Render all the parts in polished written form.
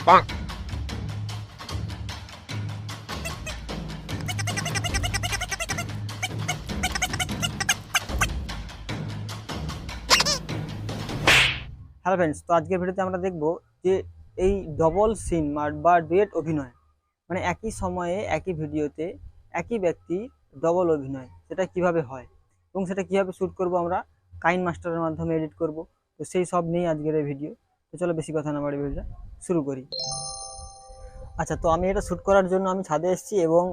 Hello friends, তো আজকের ভিডিওতে আমরা দেখব যে এই ডবল সিন বা ডুয়েট অভিনয়, মানে একই সময়ে একই ভিডিওতে একই ব্যক্তি ডবল অভিনয় সেটা কিভাবে হয় এবং সেটা কিভাবে শ্যুট করব আমরা কাইনমাস্টারের মাধ্যমে এডিট করব। তো সেই সব নিয়েই আজকের এই ভিডিও। তো চলো বেশি কথা না বাড়ি ভিডিওটা শুরু করি। আচ্ছা, তো আমি এটা শ্যুট করার জন্য আমি ছাদে এসেছি এবং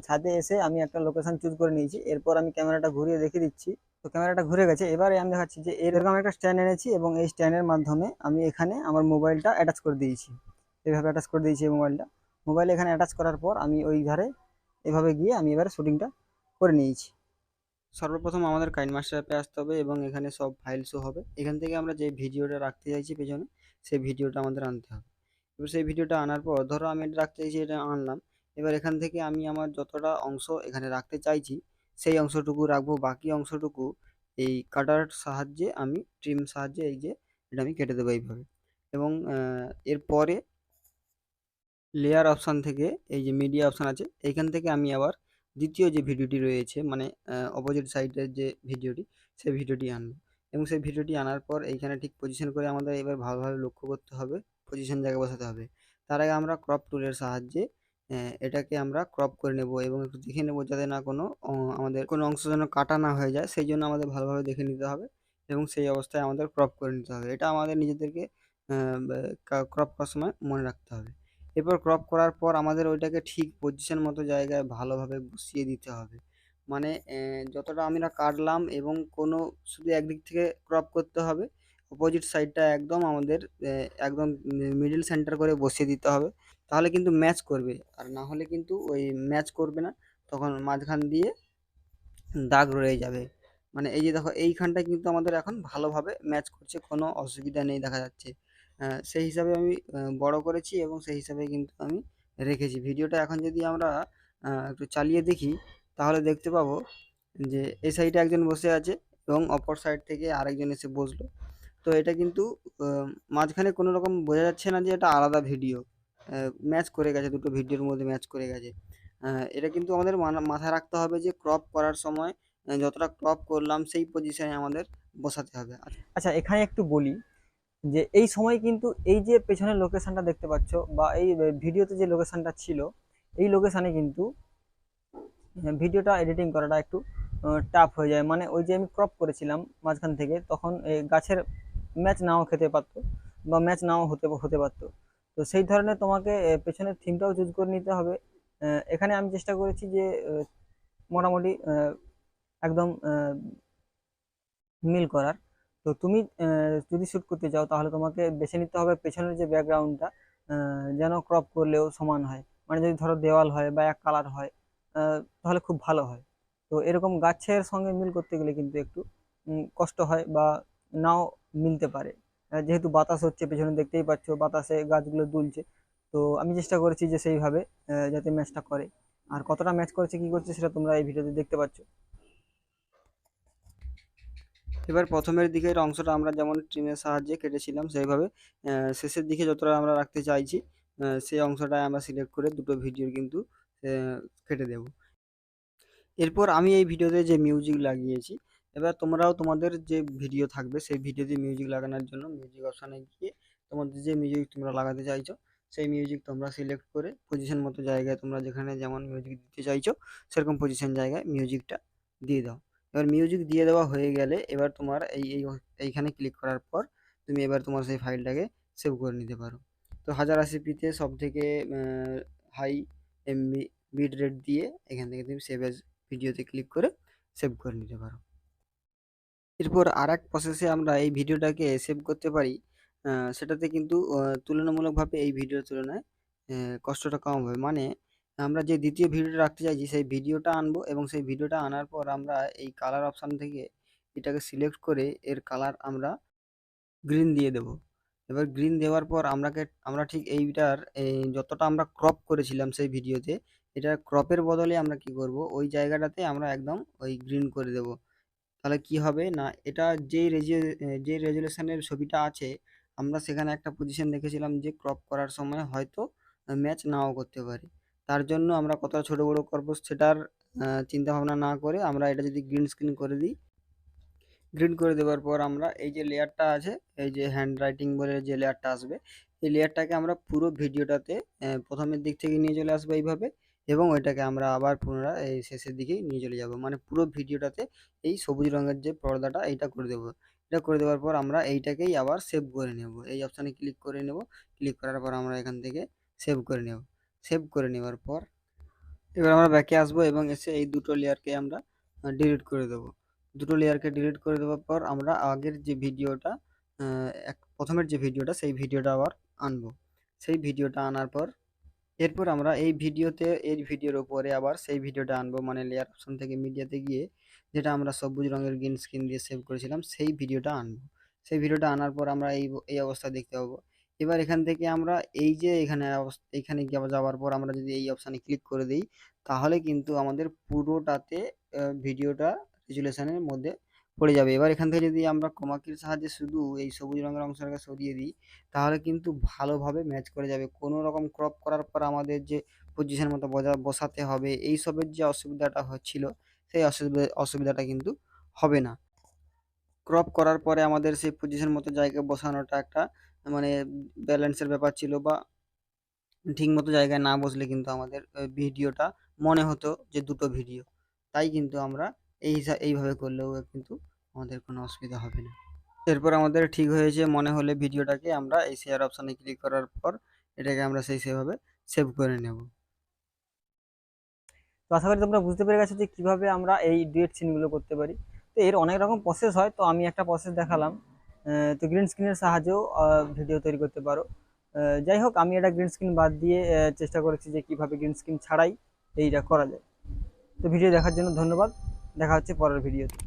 ছাদে এসে আমি একটা লোকেশন চুজ করে নিয়েছি। এরপর আমি ক্যামেরাটা ঘুরিয়ে দেখিয়ে দিচ্ছি। তো ক্যামেরাটা ঘুরে গেছে, এবারে আমি দেখাচ্ছি যে এরকম একটা স্ট্যান্ড এনেছি এবং এই স্ট্যান্ডের মাধ্যমে আমি এখানে আমার মোবাইলটা অ্যাটাচ করে দিয়েছি। এইভাবে অ্যাটাচ করে দিয়েছি এই মোবাইল এখানে অ্যাটাচ করার পর আমি ওই ধারে এভাবে গিয়ে আমি এবারে শুটিংটা করে নিয়েছি। সর্বপ্রথম আমাদের কাইনমাস্টার অ্যাপে আসতে হবে এবং এখানে সব ফাইল শো হবে। এখান থেকে আমরা যে ভিডিওটা রাখতে চাইছি পেছনে, সেই ভিডিওটা আমাদের আনতে হবে। এবার সেই ভিডিওটা আনার পর ধরো আমি এটা রাখতে চাইছি, এটা আনলাম। এবার এখান থেকে আমি আমার যতটা অংশ এখানে রাখতে চাইছি সেই অংশটুকু রাখবো, বাকি অংশটুকু এই কাটার সাহায্যে আমি ট্রিম সাহায্যে এই যে এটা আমি কেটে দেবো এইভাবে। এবং এরপরে লেয়ার অপশান থেকে এই যে মিডিয়া অপশান আছে, এইখান থেকে আমি আবার দ্বিতীয় যে ভিডিওটি রয়েছে মানে অপোজিট সাইডের যে ভিডিওটি, সেই ভিডিওটি আনবো। এবং সেই ভিডিওটি আনার পর এইখানে ঠিক পজিশন করে আমাদের এবার ভালোভাবে লক্ষ্য করতে হবে, পজিশন জায়গায় বসাতে হবে। তার আগে আমরা ক্রপ টুলের সাহায্যে এটাকে আমরা ক্রপ করে নেব এবং একটু দেখে নেব যাতে না কোনো আমাদের কোনো অংশ যেন কাটা না হয়ে যায়, সেই জন্য আমাদের ভালোভাবে দেখে নিতে হবে এবং সেই অবস্থায় আমাদের ক্রপ করে নিতে হবে। এটা আমাদের নিজেদেরকে ক্রপ করার সময় মনে রাখতে হবে। এরপর ক্রপ করার পর আমাদের ওইটাকে ঠিক পজিশন মতো জায়গায় ভালোভাবে বসিয়ে দিতে হবে। মানে যতটা আমরা কাটলাম এবং কোনো শুধু একদিক থেকে ক্রপ করতে হবে, অপোজিট সাইডটা একদম আমাদের একদম মিডল সেন্টার করে বসিয়ে দিতে হবে। তাহলে কিন্তু ম্যাচ করবে, আর না হলে কিন্তু ওই ম্যাচ করবে না, তখন মাঝখান দিয়ে দাগ রয়ে যাবে। মানে এই যে দেখো এইখানটায় কিন্তু আমাদের এখন ভালোভাবে ম্যাচ করছে, কোনো অসুবিধা নেই দেখা যাচ্ছে। সেই হিসাবে আমি বড় করেছি এবং সেই হিসাবে কিন্তু আমি রেখেছি। ভিডিওটা এখন যদি আমরা একটু চালিয়ে দেখি তাহলে দেখতে পাবো যে এই সাইডে একজন বসে আছে এবং অপর সাইড থেকে আরেকজন এসে বসলো। তো এটা কিন্তু মাঝখানে কোনো রকম বোঝা যাচ্ছে না যে এটা আলাদা ভিডিও, ম্যাচ করে গেছে, দুটো ভিডিওর মধ্যে ম্যাচ করে গেছে। এটা কিন্তু আমাদের মাথায় রাখতে হবে যে ক্রপ করার সময় যতটা ক্রপ করলাম সেই পজিশনে আমাদের বসাতে হবে। আচ্ছা, এখানে একটু বলি যে এই সময় কিন্তু এই যে পেছনের লোকেশনটা দেখতে পাচ্ছ বা এই ভিডিওতে যে লোকেশনটা ছিল, এই লোকেশনে কিন্তু ভিডিওটা এডিটিং করাটা একটু টাফ হয়ে যায়। মানে ওই যে আমি ক্রপ করেছিলাম মাঝখান থেকে, তখন এই গাছের ম্যাচ নাও খেতে পারতো বা ম্যাচ নাও হতে হতে পারতো। তো সেই ধরনের তোমাকে পেছনের থিমটাও চুজ করে নিতে হবে। এখানে আমি চেষ্টা করেছি যে মোটামুটি একদম মিল করার। তো তুমি যদি শ্যুট করতে চাও তাহলে তোমাকে বেছে নিতে হবে পেছনের যে ব্যাকগ্রাউন্ডটা যেন ক্রপ করলেও সমান হয়। মানে যদি ধরো দেওয়াল হয় বা এক কালার হয় তাহলে খুব ভালো হয়। তো এরকম গাছের সঙ্গে মিল করতে গেলে কিন্তু একটু কষ্ট হয় বা নাও মিলতে পারে। যেহেতু বাতাস হচ্ছে পেছনে দেখতেই পাচ্ছ, বাতাসে গাছগুলো দুলছে। তো আমি চেষ্টা করেছি যে সেইভাবে যাতে ম্যাচটা করে। আর কতটা ম্যাচ করেছে কি করছে সেটা তোমরা এই ভিডিওতে দেখতে পাচ্ছ। এবার প্রথমের দিকের অংশটা আমরা যেমন ট্রিমের সাহায্যে কেটেছিলাম সেইভাবে শেষের দিকে যতটা আমরা রাখতে চাইছি সেই অংশটায় আমরা সিলেক্ট করে দুটো ভিডিও কিন্তু কেটে দেব। এরপর আমি এই ভিডিওতে যে মিউজিক লাগিয়েছি, এবার তোমরাও তোমাদের যে ভিডিও থাকবে সেই ভিডিওতে মিউজিক লাগানোর জন্য মিউজিক অপশানে গিয়ে তোমাদের যে মিউজিক তোমরা লাগাতে চাইছো সেই মিউজিক তোমরা সিলেক্ট করে পজিশন মতো জায়গায় তোমরা যেখানে যেমন মিউজিক দিতে চাইছো সেরকম পজিশন জায়গায় মিউজিকটা দিয়ে দাও। এবার মিউজিক দিয়ে দেওয়া হয়ে গেলে এবার তোমার এইখানে ক্লিক করার পর তুমি এবার তোমার সেই ফাইলটাকে সেভ করে নিতে পারো। তো 1080p-তে সব থেকে হাই এমবি বিট রেট দিয়ে এখান থেকে তুমি সেভ এজ ভিডিওতে ক্লিক করে সেভ করে নিতে পারো। এরপর আর এক প্রসেসে আমরা এই ভিডিওটাকে সেভ করতে পারি, সেটাতে কিন্তু তুলনামূলকভাবে এই ভিডিওর তুলনায় কষ্টটা কম হবে। মানে আমরা যে দ্বিতীয় ভিডিওটা রাখতে চাইছি সেই ভিডিওটা আনবো এবং সেই ভিডিওটা আনার পর আমরা এই কালার অপশান থেকে এটাকে সিলেক্ট করে এর কালার আমরা গ্রিন দিয়ে দেবো। এবার গ্রিন দেওয়ার পর আমরা ঠিক এইটার যতটা আমরা ক্রপ করেছিলাম সেই ভিডিওতে, এটা ক্রপের বদলে আমরা কি করব, ওই জায়গাটাতে আমরা একদম ওই গ্রিন করে দেব। তাহলে কি হবে না, এটা যেই রেজুলেশনের ছবিটা আছে আমরা সেখানে একটা পজিশন দেখেছিলাম যে ক্রপ করার সময় হয়তো ম্যাচ নাও করতে পারে। তার জন্য আমরা কতটা ছোট বড় করবো সেটার চিন্তা ভাবনা না করে আমরা এটা যদি গ্রিন স্ক্রিন করে দিই, গ্রিন করে দেওয়ার পর আমরা এই যে লেয়ারটা আছে, এই যে হ্যান্ড রাইটিং বলে যে লেয়ারটা আসবে, এই লেয়ারটাকে আমরা পুরো ভিডিওটাতে প্রথমের দিক থেকে নিয়ে চলে আসবো এইভাবে, এবং ওইটাকে আমরা আবার পুনরায় এই শেষের দিকেই নিয়ে চলে যাব, মানে পুরো ভিডিওটাতে এই সবুজ রঙের যে পর্দাটা এইটা করে দেবো। এটা করে দেওয়ার পর আমরা এইটাকেই আবার সেভ করে নেব, এই অপশানে ক্লিক করে নেব। ক্লিক করার পর আমরা এখান থেকে সেভ করে নেব। সেভ করে নেওয়ার পর এবার আমরা ব্যাকে আসবো এবং এসে এই দুটো লেয়ারকে আমরা ডিলিট করে দেবো। দুটো লেয়ারকে ডিলিট করে দেওয়ার পর আমরা আগের যে ভিডিওটা, প্রথমের যে ভিডিওটা, সেই ভিডিওটা আবার আনবো। সেই ভিডিওটা আনার পর এরপর আমরা এই ভিডিওতে, এই ভিডিওর উপরে আবার সেই ভিডিওটা আনবো, মানে লেয়ার অপশন থেকে মিডিয়াতে গিয়ে যেটা আমরা সবুজ রঙের গ্রিন স্ক্রিন দিয়ে সেভ করেছিলাম সেই ভিডিওটা আনবো। সেই ভিডিওটা আনার পর আমরা এই অবস্থা দেখতে পাবো। এবার এখান থেকে আমরা এই যে এখানে এখানে যাওয়ার পর আমরা যদি এই অপশানে ক্লিক করে দিই, তাহলে কিন্তু আমাদের পুরোটাতে ভিডিওটা রেজুলেশনের মধ্যে পড়ে যাবে। এবার এখান থেকে যদি আমরা ক্রোমাকির সাহায্যে শুধু এই সবুজ রঙের অংশটাকে সরিয়ে দিই, তাহলে কিন্তু ভালোভাবে ম্যাচ করে যাবে। কোনো রকম ক্রপ করার পর আমাদের যে পজিশন মতো বসাতে হবে, এইসবের যে অসুবিধাটা হচ্ছিল, সেই অসুবিধাটা কিন্তু হবে না। ক্রপ করার পরে আমাদের সেই পজিশন মতো জায়গায় বসানোটা একটা মানে ব্যালেন্সের ব্যাপার ছিল, বা ঠিক মতো জায়গায় না বসলে কিন্তু আমাদের ভিডিওটা মনে হতো যে দুটো ভিডিও। তাই কিন্তু আমরা এইভাবে করলেও কিন্তু আমাদের কোনো অসুবিধা হবে না। এরপর আমাদের ঠিক হয়েছে মনে হলে ভিডিওটাকে আমরা এই শেয়ার অপশানে ক্লিক করার পর এটাকে আমরা সেভাবে সেভ করে নেব। তো আশা করি তোমরা বুঝতে পেরে গেছো যে কিভাবে আমরা এই ডুয়েট সিনগুলো করতে পারি। তো এর অনেক রকম প্রসেস হয়, তো আমি একটা প্রসেস দেখালাম। তো গ্রিন স্ক্রিনের সাহায্যেও ভিডিও তৈরি করতে পারো। যাই হোক, আমি এটা গ্রিন স্ক্রিন বাদ দিয়ে চেষ্টা করেছি যে কিভাবে গ্রিন স্ক্রিন ছাড়াই এইটা করা যায়। তো ভিডিও দেখার জন্য ধন্যবাদ। দেখা হচ্ছে পরের ভিডিওতে।